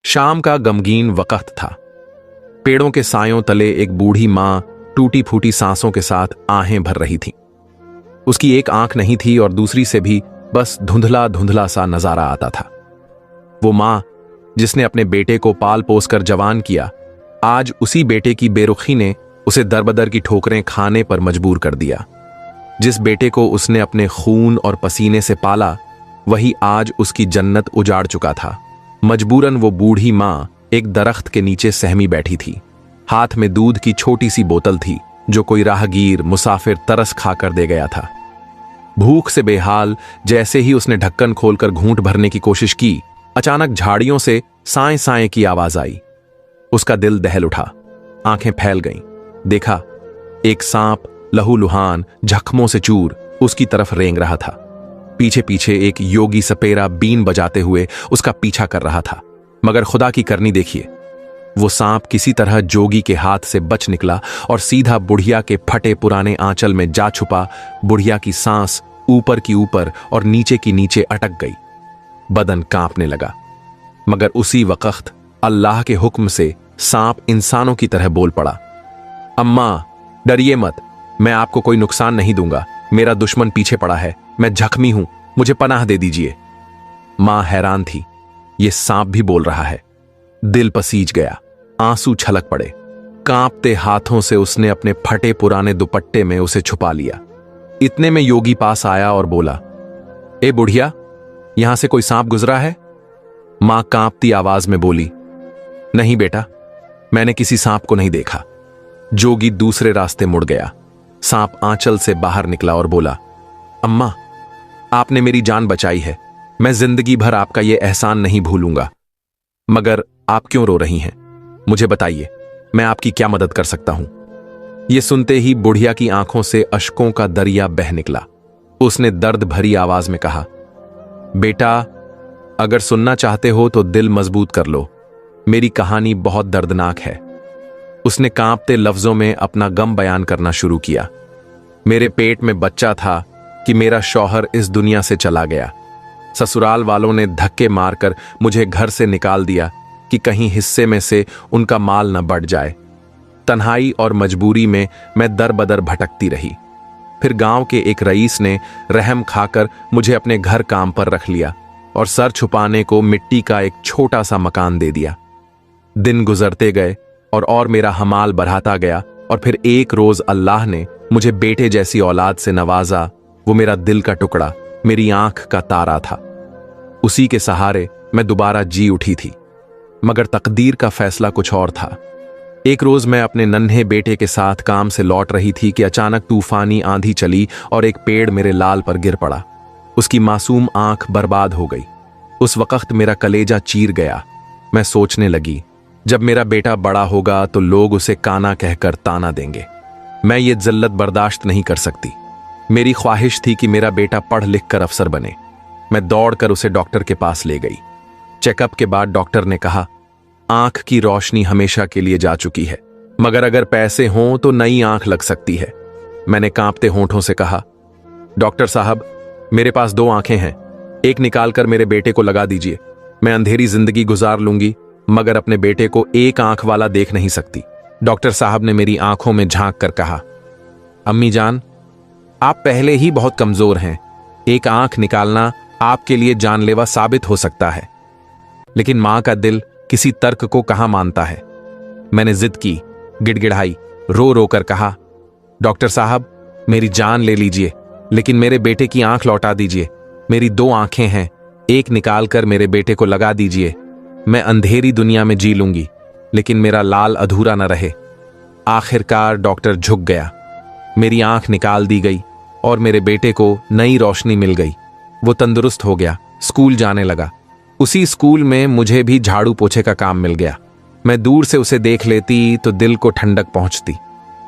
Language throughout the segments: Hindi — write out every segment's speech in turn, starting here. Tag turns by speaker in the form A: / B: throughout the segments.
A: शाम का गमगीन वक्त था। पेड़ों के सायों तले एक बूढ़ी मां टूटी फूटी सांसों के साथ आहें भर रही थी। उसकी एक आंख नहीं थी और दूसरी से भी बस धुंधला धुंधला सा नजारा आता था। वो मां जिसने अपने बेटे को पाल पोस कर जवान किया, आज उसी बेटे की बेरुखी ने उसे दरबदर की ठोकरें खाने पर मजबूर कर दिया। जिस बेटे को उसने अपने खून और पसीने से पाला, वही आज उसकी जन्नत उजाड़ चुका था। मजबूरन वो बूढ़ी मां एक दरख्त के नीचे सहमी बैठी थी। हाथ में दूध की छोटी सी बोतल थी जो कोई राहगीर मुसाफिर तरस खाकर दे गया था। भूख से बेहाल जैसे ही उसने ढक्कन खोलकर घूंट भरने की कोशिश की, अचानक झाड़ियों से साएं साएं की आवाज आई। उसका दिल दहल उठा, आंखें फैल गईं। देखा, एक सांप लहूलुहान जख्मों से चूर उसकी तरफ रेंग रहा था। पीछे पीछे एक योगी सपेरा बीन बजाते हुए उसका पीछा कर रहा था। मगर खुदा की करनी देखिए, वो सांप किसी तरह जोगी के हाथ से बच निकला और सीधा बुढ़िया के फटे पुराने आंचल में जा छुपा। बुढ़िया की सांस ऊपर की ऊपर और नीचे की नीचे अटक गई। बदन कांपने लगा। मगर उसी वक्त अल्लाह के हुक्म से सांप इंसानों की तरह बोल पड़ा, अम्मा डरिए मत, मैं आपको कोई नुकसान नहीं दूंगा। मेरा दुश्मन पीछे पड़ा है, मैं जख्मी हूं, मुझे पनाह दे दीजिए। मां हैरान थी, ये सांप भी बोल रहा है। दिल पसीज गया, आंसू छलक पड़े। कांपते हाथों से उसने अपने फटे पुराने दुपट्टे में उसे छुपा लिया। इतने में योगी पास आया और बोला, ए बुढ़िया, यहां से कोई सांप गुजरा है? मां कांपती आवाज में बोली, नहीं बेटा, मैंने किसी सांप को नहीं देखा। जोगी दूसरे रास्ते मुड़ गया। सांप आंचल से बाहर निकला और बोला, अम्मा, आपने मेरी जान बचाई है, मैं जिंदगी भर आपका यह एहसान नहीं भूलूंगा। मगर आप क्यों रो रही हैं? मुझे बताइए, मैं आपकी क्या मदद कर सकता हूं? यह सुनते ही बुढ़िया की आंखों से अश्कों का दरिया बह निकला। उसने दर्द भरी आवाज में कहा, बेटा, अगर सुनना चाहते हो तो दिल मजबूत कर लो, मेरी कहानी बहुत दर्दनाक है। उसने कांपते लफ्जों में अपना गम बयान करना शुरू किया। मेरे पेट में बच्चा था कि मेरा शौहर इस दुनिया से चला गया। ससुराल वालों ने धक्के मारकर मुझे घर से निकाल दिया कि कहीं हिस्से में से उनका माल न बढ़ जाए। तन्हाई और मजबूरी में मैं दर बदर भटकती रही। फिर गांव के एक रईस ने रहम खाकर मुझे अपने घर काम पर रख लिया और सर छुपाने को मिट्टी का एक छोटा सा मकान दे दिया। दिन गुजरते गए और मेरा हमाल बढ़ाता गया और फिर एक रोज अल्लाह ने मुझे बेटे जैसी औलाद से नवाजा। वो मेरा दिल का टुकड़ा, मेरी आंख का तारा था। उसी के सहारे मैं दोबारा जी उठी थी। मगर तकदीर का फैसला कुछ और था। एक रोज मैं अपने नन्हे बेटे के साथ काम से लौट रही थी कि अचानक तूफानी आंधी चली और एक पेड़ मेरे लाल पर गिर पड़ा। उसकी मासूम आंख बर्बाद हो गई। उस वक्त मेरा कलेजा चीर गया। मैं सोचने लगी, जब मेरा बेटा बड़ा होगा तो लोग उसे काना कहकर ताना देंगे। मैं ये जिल्लत बर्दाश्त नहीं कर सकती। मेरी ख्वाहिश थी कि मेरा बेटा पढ़ लिख कर अफसर बने। मैं दौड़कर उसे डॉक्टर के पास ले गई। चेकअप के बाद डॉक्टर ने कहा, आंख की रोशनी हमेशा के लिए जा चुकी है, मगर अगर पैसे हों तो नई आंख लग सकती है। मैंने कांपते होंठों से कहा, डॉक्टर साहब, मेरे पास 2 आंखें हैं, एक निकालकर मेरे बेटे को लगा दीजिए। मैं अंधेरी जिंदगी गुजार लूंगी, मगर अपने बेटे को एक आंख वाला देख नहीं सकती। डॉक्टर साहब ने मेरी आंखों में झांक कर कहा, अम्मी जान, आप पहले ही बहुत कमजोर हैं। एक आंख निकालना आपके लिए जानलेवा साबित हो सकता है। लेकिन मां का दिल किसी तर्क को कहां मानता है। मैंने जिद की, गिड़गिड़ाई, रो रो कर कहा, डॉक्टर साहब, मेरी जान ले लीजिए, लेकिन मेरे बेटे की आंख लौटा दीजिए। मेरी 2 आंखें हैं, एक निकालकर मेरे बेटे को लगा दीजिए। मैं अंधेरी दुनिया में जी लूंगी, लेकिन मेरा लाल अधूरा न रहे। आखिरकार डॉक्टर झुक गया। मेरी आंख निकाल दी गई और मेरे बेटे को नई रोशनी मिल गई। वो तंदुरुस्त हो गया, स्कूल जाने लगा। उसी स्कूल में मुझे भी झाड़ू पोछे का काम मिल गया। मैं दूर से उसे देख लेती तो दिल को ठंडक पहुंचती।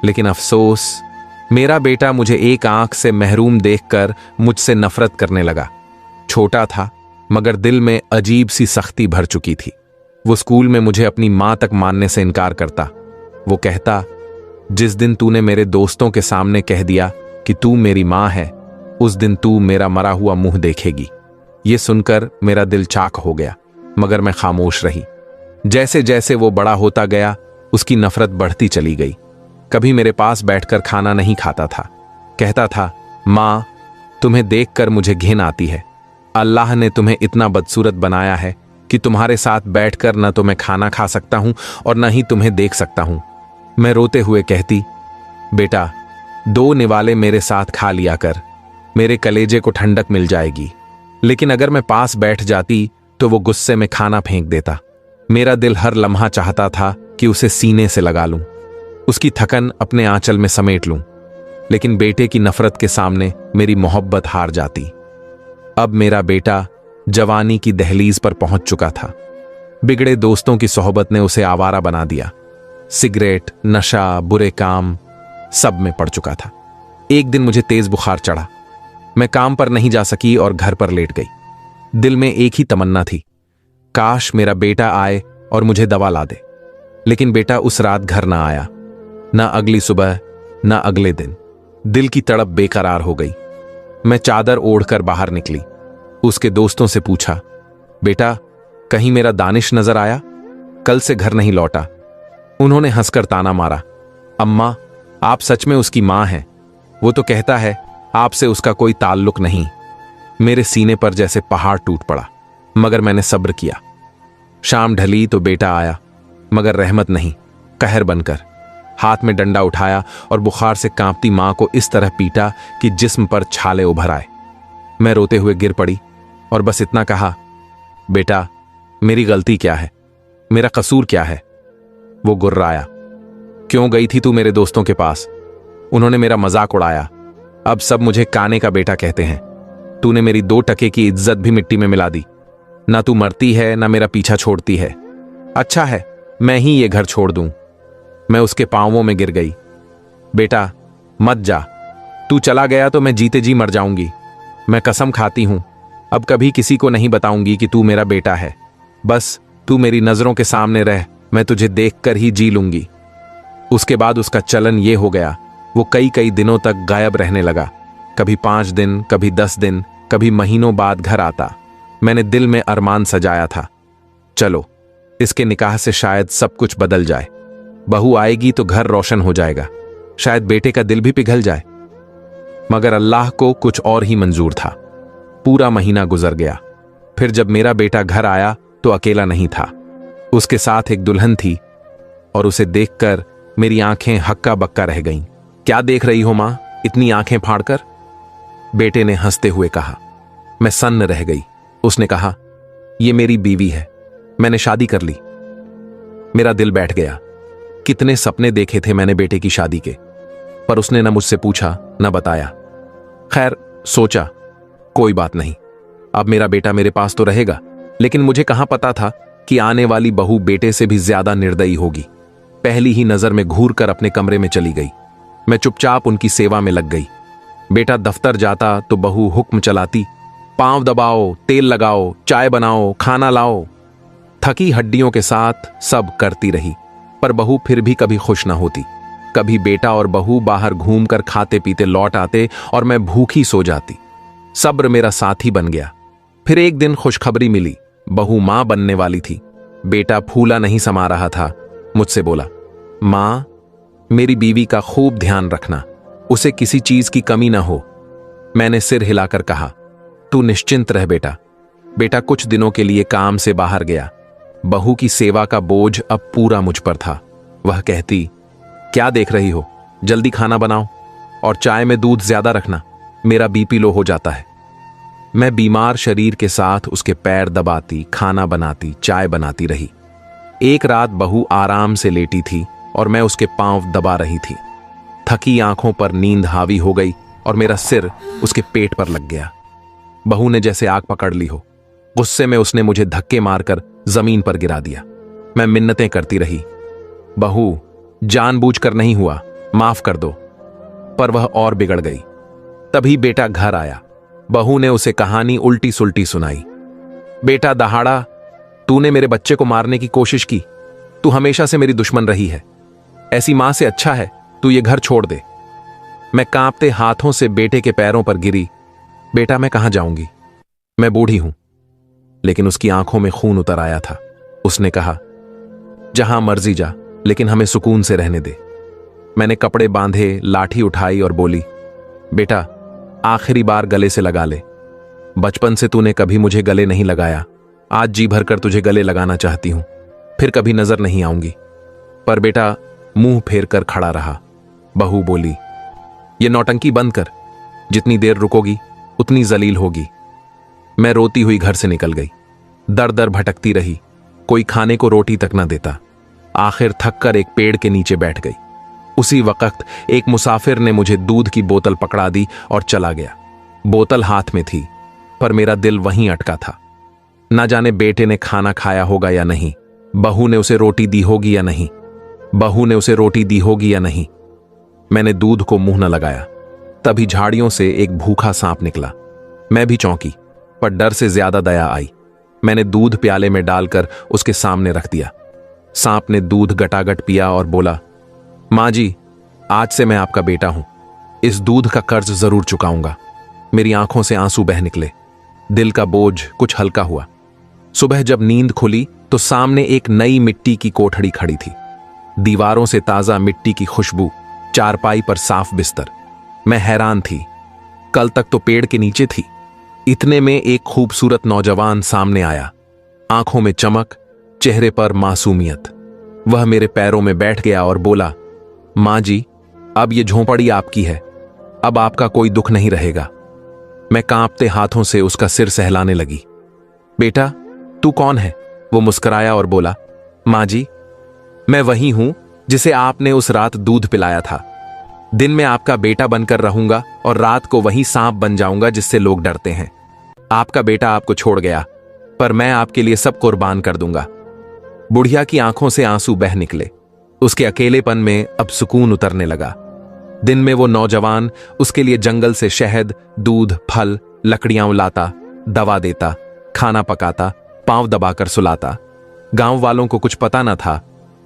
A: लेकिन अफसोस, मेरा बेटा मुझे एक आंख से महरूम देखकर मुझसे नफरत करने लगा। छोटा था, मगर दिल में अजीब सी सख्ती भर चुकी थी। वो स्कूल में मुझे अपनी मां तक मानने से इनकार करता। वो कहता, जिस दिन तूने मेरे दोस्तों के सामने कह दिया कि तू मेरी मां है, उस दिन तू मेरा मरा हुआ मुंह देखेगी। ये सुनकर मेरा दिल चाक हो गया, मगर मैं खामोश रही। जैसे जैसे वो बड़ा होता गया उसकी नफरत बढ़ती चली गई। कभी मेरे पास बैठकर खाना नहीं खाता था। कहता था, माँ तुम्हें देखकर मुझे घिन आती है। अल्लाह ने तुम्हें इतना बदसूरत बनाया है कि तुम्हारे साथ बैठकर न तो मैं खाना खा सकता हूं और न ही तुम्हें देख सकता हूं। मैं रोते हुए कहती, बेटा 2 निवाले मेरे साथ खा लिया कर, मेरे कलेजे को ठंडक मिल जाएगी। लेकिन अगर मैं पास बैठ जाती तो वो गुस्से में खाना फेंक देता। मेरा दिल हर लम्हा चाहता था कि उसे सीने से लगा लूं, उसकी थकन अपने आंचल में समेट लूं। लेकिन बेटे की नफरत के सामने मेरी मोहब्बत हार जाती। अब मेरा बेटा जवानी की दहलीज पर पहुंच चुका था। बिगड़े दोस्तों की सोहबत ने उसे आवारा बना दिया। सिगरेट, नशा, बुरे काम सब में पड़ चुका था। एक दिन मुझे तेज बुखार चढ़ा। मैं काम पर नहीं जा सकी और घर पर लेट गई। दिल में एक ही तमन्ना थी, काश मेरा बेटा आए और मुझे दवा ला दे। लेकिन बेटा उस रात घर ना आया, ना अगली सुबह, ना अगले दिन। दिल की तड़प बेकरार हो गई। मैं चादर ओढ़कर बाहर निकली। उसके दोस्तों से पूछा, बेटा कहीं मेरा दानिश नजर आया? कल से घर नहीं लौटा। उन्होंने हंसकर ताना मारा, अम्मा आप सच में उसकी मां हैं। वो तो कहता है आपसे उसका कोई ताल्लुक नहीं। मेरे सीने पर जैसे पहाड़ टूट पड़ा, मगर मैंने सब्र किया। शाम ढली तो बेटा आया, मगर रहमत नहीं, कहर बनकर। हाथ में डंडा उठाया और बुखार से कांपती मां को इस तरह पीटा कि जिस्म पर छाले उभर आए। मैं रोते हुए गिर पड़ी और बस इतना कहा, बेटा मेरी गलती क्या है, मेरा कसूर क्या है? वो गुर्राया, क्यों गई थी तू मेरे दोस्तों के पास? उन्होंने मेरा मजाक उड़ाया। अब सब मुझे काने का बेटा कहते हैं। तूने मेरी 2 टके की इज्जत भी मिट्टी में मिला दी। ना तू मरती है ना मेरा पीछा छोड़ती है। अच्छा है मैं ही ये घर छोड़ दूं। मैं उसके पांवों में गिर गई। बेटा मत जा, तू चला गया तो मैं जीते जी मर जाऊंगी। मैं कसम खाती हूं अब कभी किसी को नहीं बताऊंगी कि तू मेरा बेटा है। बस तू मेरी नजरों के सामने रह, मैं तुझे देखकर ही जी लूंगी। उसके बाद उसका चलन ये हो गया, वो कई कई दिनों तक गायब रहने लगा। कभी 5 दिन, कभी 10 दिन, कभी महीनों बाद घर आता। मैंने दिल में अरमान सजाया था, चलो इसके निकाह से शायद सब कुछ बदल जाए। बहू आएगी तो घर रोशन हो जाएगा, शायद बेटे का दिल भी पिघल जाए। मगर अल्लाह को कुछ और ही मंजूर था। पूरा महीना गुजर गया। फिर जब मेरा बेटा घर आया तो अकेला नहीं था, उसके साथ एक दुल्हन थी और उसे देखकर मेरी आंखें हक्का बक्का रह गईं। क्या देख रही हो मां, इतनी आंखें फाड़कर? बेटे ने हंसते हुए कहा। मैं सन्न रह गई। उसने कहा, यह मेरी बीवी है, मैंने शादी कर ली। मेरा दिल बैठ गया। कितने सपने देखे थे मैंने बेटे की शादी के, पर उसने न मुझसे पूछा न बताया। खैर सोचा कोई बात नहीं, अब मेरा बेटा मेरे पास तो रहेगा। लेकिन मुझे कहां पता था कि आने वाली बहू बेटे से भी ज्यादा निर्दयी होगी। पहली ही नजर में घूर कर अपने कमरे में चली गई। मैं चुपचाप उनकी सेवा में लग गई। बेटा दफ्तर जाता तो बहू हुक्म चलाती, पांव दबाओ, तेल लगाओ, चाय बनाओ, खाना लाओ। थकी हड्डियों के साथ सब करती रही, पर बहू फिर भी कभी खुश ना होती। कभी बेटा और बहू बाहर घूमकर खाते पीते लौट आते और मैं भूखी सो जाती। सब्र मेरा साथी बन गया। फिर एक दिन खुशखबरी मिली, बहू मां बनने वाली थी। बेटा फूला नहीं समा रहा था। मुझसे बोला, मां मेरी बीवी का खूब ध्यान रखना, उसे किसी चीज की कमी ना हो। मैंने सिर हिलाकर कहा, तू निश्चिंत रह बेटा। बेटा कुछ दिनों के लिए काम से बाहर गया। बहू की सेवा का बोझ अब पूरा मुझ पर था। वह कहती, क्या देख रही हो, जल्दी खाना बनाओ और चाय में दूध ज्यादा रखना, मेरा बीपी लो हो जाता है। मैं बीमार शरीर के साथ उसके पैर दबाती, खाना बनाती, चाय बनाती रही। एक रात बहू आराम से लेटी थी और मैं उसके पांव दबा रही थी। थकी आंखों पर नींद हावी हो गई और मेरा सिर उसके पेट पर लग गया। बहू ने जैसे आग पकड़ ली हो। गुस्से में उसने मुझे धक्के मारकर जमीन पर गिरा दिया। मैं मिन्नतें करती रही, बहू जानबूझकर नहीं हुआ, माफ कर दो। पर वह और बिगड़ गई। तभी बेटा घर आया। बहू ने उसे कहानी उल्टी सुल्टी सुनाई। बेटा दहाड़ा, तूने मेरे बच्चे को मारने की कोशिश की। तू हमेशा से मेरी दुश्मन रही है। ऐसी मां से अच्छा है तू ये घर छोड़ दे। मैं कांपते हाथों से बेटे के पैरों पर गिरी। बेटा मैं कहां जाऊंगी, मैं बूढ़ी हूं। लेकिन उसकी आंखों में खून उतर आया था। उसने कहा, जहां मर्जी जा, लेकिन हमें सुकून से रहने दे। मैंने कपड़े बांधे, लाठी उठाई और बोली, बेटा आखिरी बार गले से लगा ले। बचपन से तूने कभी मुझे गले नहीं लगाया, आज जी भर कर तुझे गले लगाना चाहती हूं, फिर कभी नजर नहीं आऊंगी। पर बेटा मुंह फेर कर खड़ा रहा। बहू बोली, ये नौटंकी बंद कर, जितनी देर रुकोगी उतनी जलील होगी। मैं रोती हुई घर से निकल गई। दर दर भटकती रही, कोई खाने को रोटी तक न देता। आखिर थक कर एक पेड़ के नीचे बैठ गई। उसी वक्त एक मुसाफिर ने मुझे दूध की बोतल पकड़ा दी और चला गया। बोतल हाथ में थी, पर मेरा दिल वहीं अटका था। ना जाने बेटे ने खाना खाया होगा या नहीं, बहू ने उसे रोटी दी होगी या नहीं, बहू ने उसे रोटी दी होगी या नहीं। मैंने दूध को मुंह न लगाया, तभी झाड़ियों से एक भूखा सांप निकला। मैं भी चौंकी, पर डर से ज्यादा दया आई। मैंने दूध प्याले में डालकर उसके सामने रख दिया। सांप ने दूध गटागट पिया और बोला, मां जी, आज से मैं आपका बेटा हूं, इस दूध का कर्ज जरूर चुकाऊंगा। मेरी आंखों से आंसू बह निकले, दिल का बोझ कुछ हल्का हुआ। सुबह जब नींद खुली तो सामने एक नई मिट्टी की कोठड़ी खड़ी थी। दीवारों से ताजा मिट्टी की खुशबू, चारपाई पर साफ बिस्तर। मैं हैरान थी, कल तक तो पेड़ के नीचे थी। इतने में एक खूबसूरत नौजवान सामने आया, आंखों में चमक, चेहरे पर मासूमियत। वह मेरे पैरों में बैठ गया और बोला, मां जी, अब ये झोंपड़ी आपकी है, अब आपका कोई दुख नहीं रहेगा। मैं कांपते हाथों से उसका सिर सहलाने लगी। बेटा तू कौन है? वो मुस्कुराया और बोला, मां जी, मैं वही हूं जिसे आपने उस रात दूध पिलाया था। दिन में आपका बेटा बनकर रहूंगा और रात को वही सांप बन जाऊंगा जिससे लोग डरते हैं। आपका बेटा आपको छोड़ गया, पर मैं आपके लिए सब कुर्बान कर दूंगा। बुढ़िया की आंखों से आंसू बह निकले। उसके अकेलेपन में अब सुकून उतरने लगा। दिन में वो नौजवान उसके लिए जंगल से शहद, दूध, फल, लकड़ियां लाता, दवा देता, खाना पकाता, पांव दबाकर सुलाता। गांव वालों को कुछ पता न था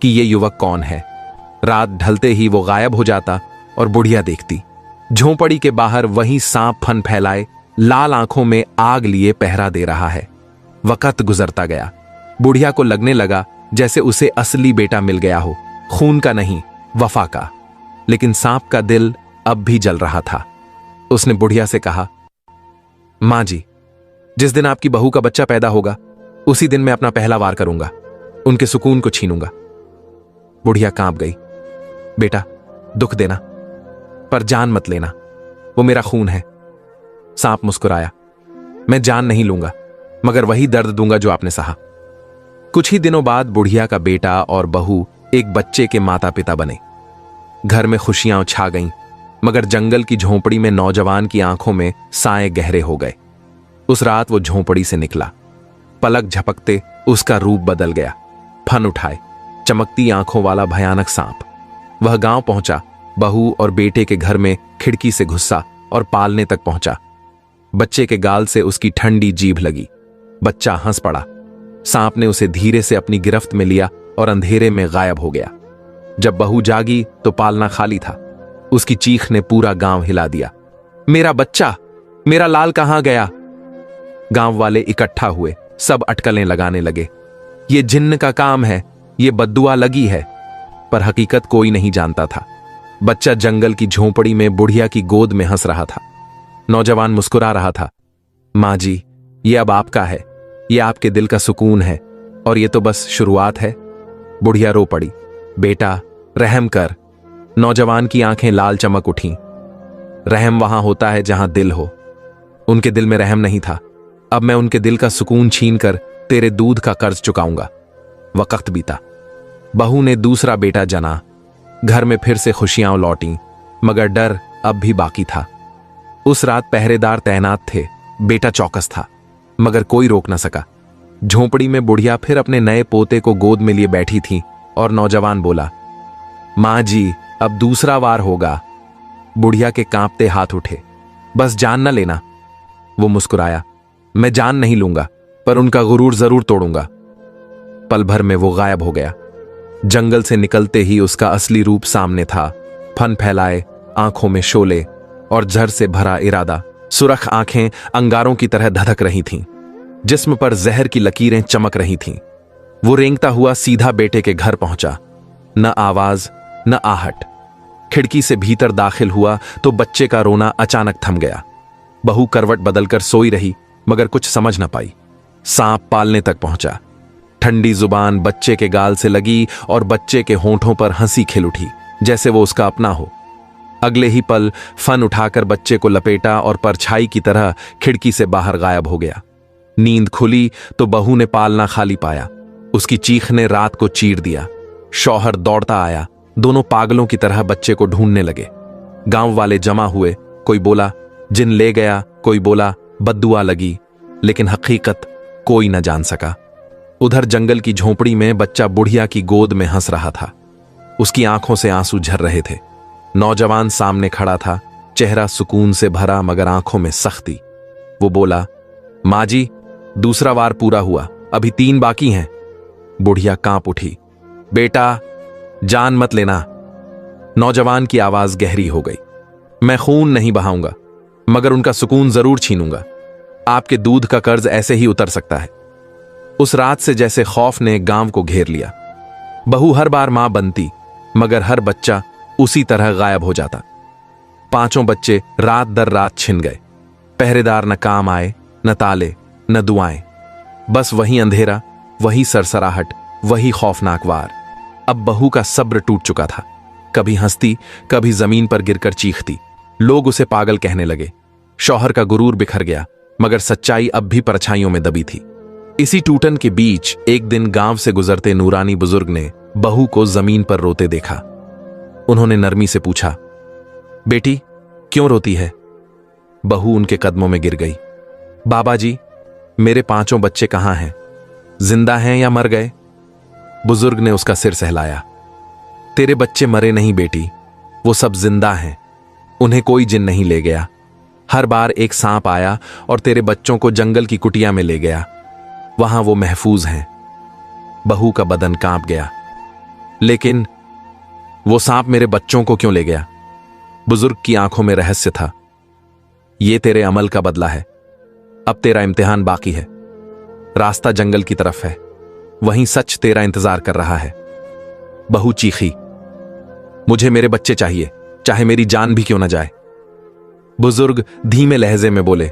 A: कि ये युवक कौन है। रात ढलते ही वो गायब हो जाता और बुढ़िया देखती, झोंपड़ी के बाहर वही सांप फन फैलाए, लाल आंखों में आग लिए पहरा दे रहा है। वक्त गुजरता गया। बुढ़िया को लगने लगा जैसे उसे असली बेटा मिल गया हो, खून का नहीं, वफा का। लेकिन सांप का दिल अब भी जल रहा था। उसने बुढ़िया से कहा, मां जी, जिस दिन आपकी बहू का बच्चा पैदा होगा उसी दिन मैं अपना पहला वार करूंगा, उनके सुकून को छीनूंगा। बुढ़िया कांप गई। बेटा दुख देना, पर जान मत लेना, वो मेरा खून है। सांप मुस्कुराया, मैं जान नहीं लूंगा, मगर वही दर्द दूंगा जो आपने सहा। कुछ ही दिनों बाद बुढ़िया का बेटा और बहू एक बच्चे के माता पिता बने। घर में खुशियां छा गईं, मगर जंगल की झोंपड़ी में नौजवान की आंखों में साए गहरे हो गए। उस रात वो झोंपड़ी से निकला। पलक झपकते उसका रूप बदल गया। फन उठाए, चमकती आंखों वाला भयानक सांप। वह गांव पहुंचा, बहू और बेटे के घर में खिड़की से घुसा और पालने तक पहुंचा। बच्चे के गाल से उसकी ठंडी जीभ लगी। बच्चा हंस पड़ा। सांप ने उसे धीरे से अपनी गिरफ्त में लिया और अंधेरे में गायब हो गया। जब बहू जागी तो पालना खाली था। उसकी चीख ने पूरा गांव हिला दिया, मेरा बच्चा, मेरा लाल कहां गया? गांव वाले इकट्ठा हुए, सब अटकलें लगाने लगे। ये जिन्न का काम है, ये बद्दुआ लगी है। पर हकीकत कोई नहीं जानता था। बच्चा जंगल की झोंपड़ी में बुढ़िया की गोद में हंस रहा था। नौजवान मुस्कुरा रहा था, मां जी, ये अब आपका है, ये आपके दिल का सुकून है, और ये तो बस शुरुआत है। बुढ़िया रो पड़ी, बेटा रहम कर। नौजवान की आंखें लाल चमक उठीं। रहम वहां होता है जहां दिल हो। उनके दिल में रहम नहीं था। अब मैं उनके दिल का सुकून छीनकर तेरे दूध का कर्ज चुकाऊंगा। वक्त बीता। बहू ने दूसरा बेटा जना। घर में फिर से खुशियां लौटीं, मगर डर अब भी बाकी था। उस रात पहरेदार तैनात थे। बेटा चौकस था, मगर कोई रोक न सका। झोंपड़ी में बुढ़िया फिर अपने नए पोते को गोद में लिए बैठी थी और नौजवान बोला, मां जी, अब दूसरा वार होगा। बुढ़िया के कांपते हाथ उठे, बस जान न लेना। वो मुस्कुराया, मैं जान नहीं लूंगा, पर उनका गुरूर जरूर तोड़ूंगा। पल भर में वो गायब हो गया। जंगल से निकलते ही उसका असली रूप सामने था। फन फैलाए, आंखों में शोले और जहर से भरा इरादा। सुरख आंखें अंगारों की तरह धधक रही थीं। जिस्म पर जहर की लकीरें चमक रही थीं। वो रेंगता हुआ सीधा बेटे के घर पहुंचा। न आवाज न आहट। खिड़की से भीतर दाखिल हुआ तो बच्चे का रोना अचानक थम गया। बहू करवट बदलकर सोई रही मगर कुछ समझ न पाई। सांप पालने तक पहुंचा। ठंडी जुबान बच्चे के गाल से लगी और बच्चे के होंठों पर हंसी खिल उठी जैसे वो उसका अपना हो। अगले ही पल फन उठाकर बच्चे को लपेटा और परछाई की तरह खिड़की से बाहर गायब हो गया। नींद खुली तो बहू ने पालना खाली पाया। उसकी चीख ने रात को चीर दिया। शौहर दौड़ता आया। दोनों पागलों की तरह बच्चे को ढूंढने लगे। गांव वाले जमा हुए। कोई बोला जिन ले गया, कोई बोला बद्दुआ लगी, लेकिन हकीकत कोई न जान सका। उधर जंगल की झोंपड़ी में बच्चा बुढ़िया की गोद में हंस रहा था। उसकी आंखों से आंसू झर रहे थे। नौजवान सामने खड़ा था, चेहरा सुकून से भरा मगर आंखों में सख्ती। वो बोला, माँ जी, दूसरा वार पूरा हुआ, अभी 3 बाकी हैं। बुढ़िया कांप उठी। बेटा, जान मत लेना। नौजवान की आवाज गहरी हो गई। मैं खून नहीं बहाऊंगा मगर उनका सुकून जरूर छीनूंगा। आपके दूध का कर्ज ऐसे ही उतर सकता है। उस रात से जैसे खौफ ने गांव को घेर लिया। बहू हर बार मां बनती मगर हर बच्चा उसी तरह गायब हो जाता। 5 बच्चे रात दर रात छिन गए। पहरेदार न काम आए, न ताले, न दुआएं। बस वही अंधेरा, वही सरसराहट, वही खौफनाक वार। अब बहू का सब्र टूट चुका था। कभी हंसती, कभी जमीन पर गिरकर चीखती। लोग उसे पागल कहने लगे। शौहर का गुरूर बिखर गया मगर सच्चाई अब भी परछाइयों में दबी थी। इसी टूटन के बीच एक दिन गांव से गुजरते नूरानी बुजुर्ग ने बहू को जमीन पर रोते देखा। उन्होंने नरमी से पूछा, बेटी क्यों रोती है? बहू उनके कदमों में गिर गई। बाबा जी, मेरे 5 बच्चे कहां हैं? जिंदा हैं या मर गए? बुजुर्ग ने उसका सिर सहलाया। तेरे बच्चे मरे नहीं बेटी, वो सब जिंदा हैं। उन्हें कोई जिन नहीं ले गया। हर बार एक सांप आया और तेरे बच्चों को जंगल की कुटिया में ले गया। वहां वो महफूज हैं। बहू का बदन कांप गया। लेकिन वो सांप मेरे बच्चों को क्यों ले गया? बुजुर्ग की आंखों में रहस्य था। ये तेरे अमल का बदला है। अब तेरा इम्तिहान बाकी है। रास्ता जंगल की तरफ है, वहीं सच तेरा इंतजार कर रहा है। बहू चीखी, मुझे मेरे बच्चे चाहिए, चाहे मेरी जान भी क्यों ना जाए। बुजुर्ग धीमे लहजे में बोले,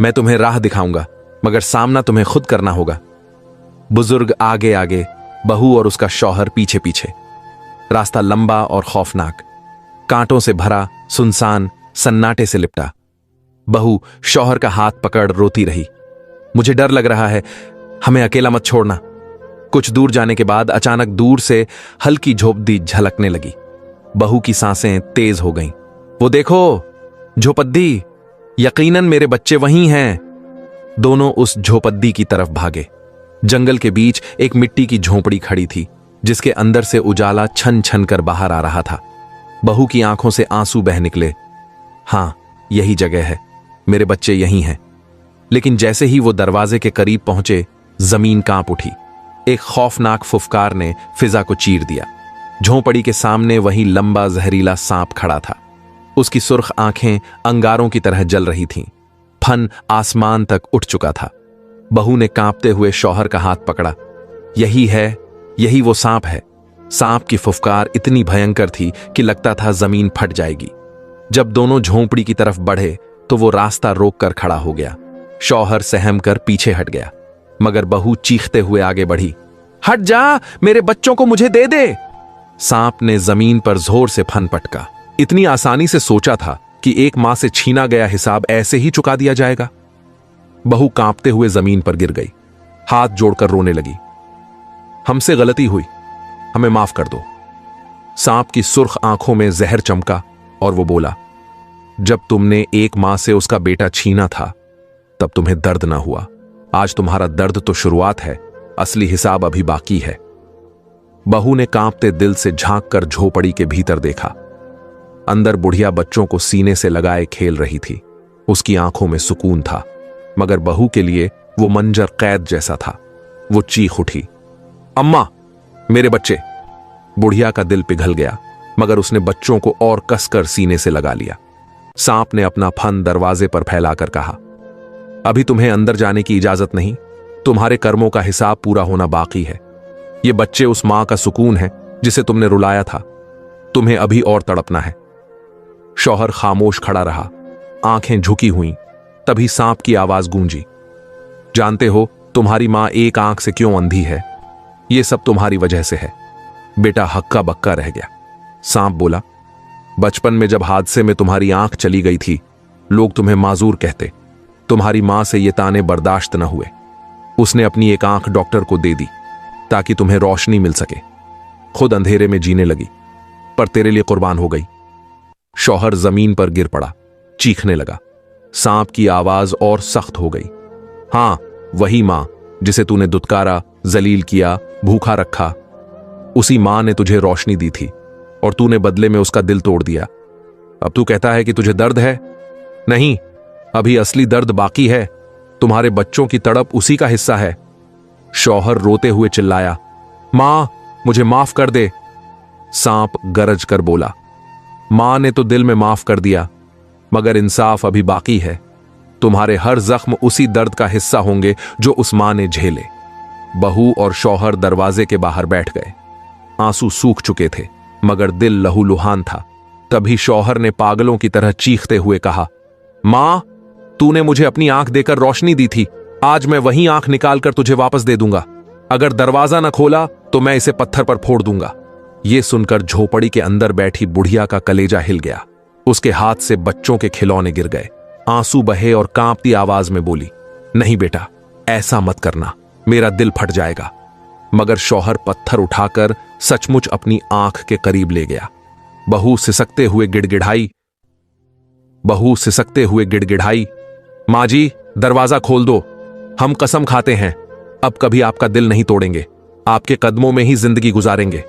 A: मैं तुम्हें राह दिखाऊंगा मगर सामना तुम्हें खुद करना होगा। बुजुर्ग आगे आगे, बहू और उसका शौहर पीछे पीछे। रास्ता लंबा और खौफनाक, कांटों से भरा, सुनसान, सन्नाटे से लिपटा। बहू शौहर का हाथ पकड़ रोती रही, मुझे डर लग रहा है, हमें अकेला मत छोड़ना। कुछ दूर जाने के बाद अचानक दूर से हल्की झोपड़ी झलकने लगी। बहू की सांसें तेज हो गईं। वो देखो, झोपड़ी, यकीनन मेरे बच्चे वहीं हैं। दोनों उस झोपड़ी की तरफ भागे। जंगल के बीच एक मिट्टी की झोपड़ी खड़ी थी जिसके अंदर से उजाला छन छन कर बाहर आ रहा था। बहू की आंखों से आंसू बह निकले। हां, यही जगह है, मेरे बच्चे यहीं हैं। लेकिन जैसे ही वो दरवाजे के करीब पहुंचे, जमीन कांप उठी। एक खौफनाक फुफकार ने फिजा को चीर दिया। झोंपड़ी के सामने वही लंबा जहरीला सांप खड़ा था। उसकी सुर्ख आंखें अंगारों की तरह जल रही थीं। फन आसमान तक उठ चुका था। बहू ने कांपते हुए शौहर का हाथ पकड़ा। यही है, यही वो सांप है। सांप की फुफकार इतनी भयंकर थी कि लगता था जमीन फट जाएगी। जब दोनों झोंपड़ी की तरफ बढ़े तो वो रास्ता रोककर खड़ा हो गया। शौहर सहम कर पीछे हट गया मगर बहू चीखते हुए आगे बढ़ी, हट जा, मेरे बच्चों को मुझे दे दे। सांप ने जमीन पर जोर से फन पटका। इतनी आसानी से सोचा था कि एक मां से छीना गया हिसाब ऐसे ही चुका दिया जाएगा। बहू कांपते हुए जमीन पर गिर गई, हाथ जोड़कर रोने लगी। हमसे गलती हुई, हमें माफ कर दो। सांप की सुर्ख आंखों में जहर चमका और वो बोला, जब तुमने एक मां से उसका बेटा छीना था तब तुम्हें दर्द ना हुआ। आज तुम्हारा दर्द तो शुरुआत है, असली हिसाब अभी बाकी है। बहू ने कांपते दिल से झांक कर झोपड़ी के भीतर देखा। अंदर बुढ़िया बच्चों को सीने से लगाए खेल रही थी। उसकी आंखों में सुकून था मगर बहू के लिए वो मंजर कैद जैसा था। वो चीख उठी, अम्मा, मेरे बच्चे। बुढ़िया का दिल पिघल गया मगर उसने बच्चों को और कसकर सीने से लगा लिया। सांप ने अपना फन दरवाजे पर फैलाकर कहा, अभी तुम्हें अंदर जाने की इजाजत नहीं, तुम्हारे कर्मों का हिसाब पूरा होना बाकी है। ये बच्चे उस मां का सुकून है जिसे तुमने रुलाया था। तुम्हें अभी और तड़पना है। शौहर खामोश खड़ा रहा, आंखें झुकी हुईं। तभी सांप की आवाज गूंजी। जानते हो तुम्हारी मां एक आंख से क्यों अंधी है? यह सब तुम्हारी वजह से है। बेटा हक्का बक्का रह गया। सांप बोला, बचपन में जब हादसे में तुम्हारी आंख चली गई थी, लोग तुम्हें माजूर कहते। तुम्हारी मां से ये ताने बर्दाश्त न हुए। उसने अपनी एक आंख डॉक्टर को दे दी ताकि तुम्हें रोशनी मिल सके। खुद अंधेरे में जीने लगी, पर तेरे लिए कुर्बान हो गई। शौहर जमीन पर गिर पड़ा, चीखने लगा। सांप की आवाज और सख्त हो गई। हां, वही मां जिसे तूने दुत्कारा, जलील किया, भूखा रखा। उसी मां ने तुझे रोशनी दी थी और तूने बदले में उसका दिल तोड़ दिया। अब तू कहता है कि तुझे दर्द है? नहीं, अभी असली दर्द बाकी है। तुम्हारे बच्चों की तड़प उसी का हिस्सा है। शौहर रोते हुए चिल्लाया, मां, मुझे माफ कर दे। सांप गरज कर बोला, मां ने तो दिल में माफ कर दिया, मगर इंसाफ अभी बाकी है। तुम्हारे हर जख्म उसी दर्द का हिस्सा होंगे जो उस मां ने झेले। बहू और शौहर दरवाजे के बाहर बैठ गए। आंसू सूख चुके थे, मगर दिल लहूलुहान था। तभी शौहर ने पागलों की तरह चीखते हुए कहा, मां, तूने मुझे अपनी आंख देकर रोशनी दी थी। आज मैं वही आंख निकालकर तुझे वापस दे दूंगा। अगर दरवाजा न खोला तो मैं इसे पत्थर पर फोड़ दूंगा। यह सुनकर झोपड़ी के अंदर बैठी बुढ़िया का कलेजा हिल गया। उसके हाथ से बच्चों के खिलौने गिर गए। आंसू बहे और कांपती आवाज में बोली, नहीं बेटा, ऐसा मत करना, मेरा दिल फट जाएगा। मगर शौहर पत्थर उठाकर सचमुच अपनी आंख के करीब ले गया। बहू सिसकते हुए गिड़गिड़ाई, मां जी, दरवाजा खोल दो। हम कसम खाते हैं अब कभी आपका दिल नहीं तोड़ेंगे, आपके कदमों में ही जिंदगी गुजारेंगे।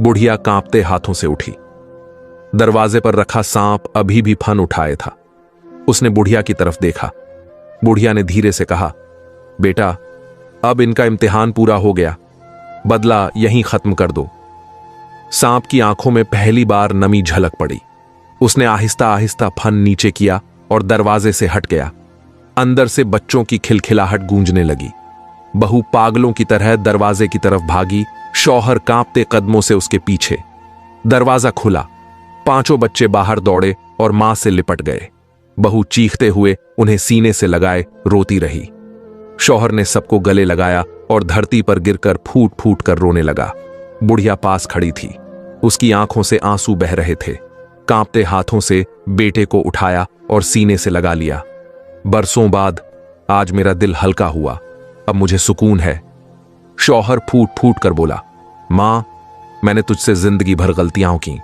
A: बुढ़िया कांपते हाथों से उठी। दरवाजे पर रखा सांप अभी भी फन उठाए था। उसने बुढ़िया की तरफ देखा। बुढ़िया ने धीरे से कहा, बेटा, अब इनका इम्तिहान पूरा हो गया, बदला यहीं खत्म कर दो। सांप की आंखों में पहली बार नमी झलक पड़ी। उसने आहिस्ता आहिस्ता फन नीचे किया और दरवाजे से हट गया। अंदर से बच्चों की खिलखिलाहट गूंजने लगी। बहू पागलों की तरह दरवाजे की तरफ भागी। शौहर कांपते कदमों से उसके पीछे। दरवाजा खुला। पांचों बच्चे बाहर दौड़े और मां से लिपट गए। बहू चीखते हुए उन्हें सीने से लगाए रोती रही। शौहर ने सबको गले लगाया और धरती पर गिरकर फूट फूट कर रोने लगा। बुढ़िया पास खड़ी थी। उसकी आंखों से आंसू बह रहे थे। कांपते हाथों से बेटे को उठाया और सीने से लगा लिया। बरसों बाद आज मेरा दिल हल्का हुआ, अब मुझे सुकून है। शौहर फूट फूट कर बोला, मां, मैंने तुझसे जिंदगी भर गलतियां की,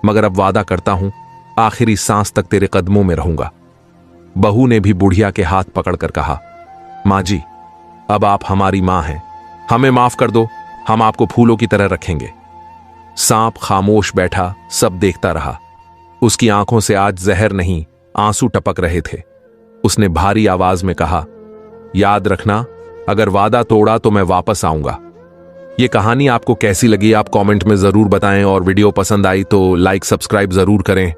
A: मगर अब वादा करता हूं आखिरी सांस तक तेरे कदमों में रहूंगा। बहू ने भी बुढ़िया के हाथ पकड़कर कहा, मां जी, अब आप हमारी मां हैं, हमें माफ कर दो, हम आपको फूलों की तरह रखेंगे। सांप खामोश बैठा सब देखता रहा। उसकी आंखों से आज जहर नहीं, आंसू टपक रहे थे। उसने भारी आवाज में कहा, याद रखना, अगर वादा तोड़ा तो मैं वापस आऊंगा। ये कहानी आपको कैसी लगी आप कमेंट में जरूर बताएं और वीडियो पसंद आई तो लाइक सब्सक्राइब जरूर करें।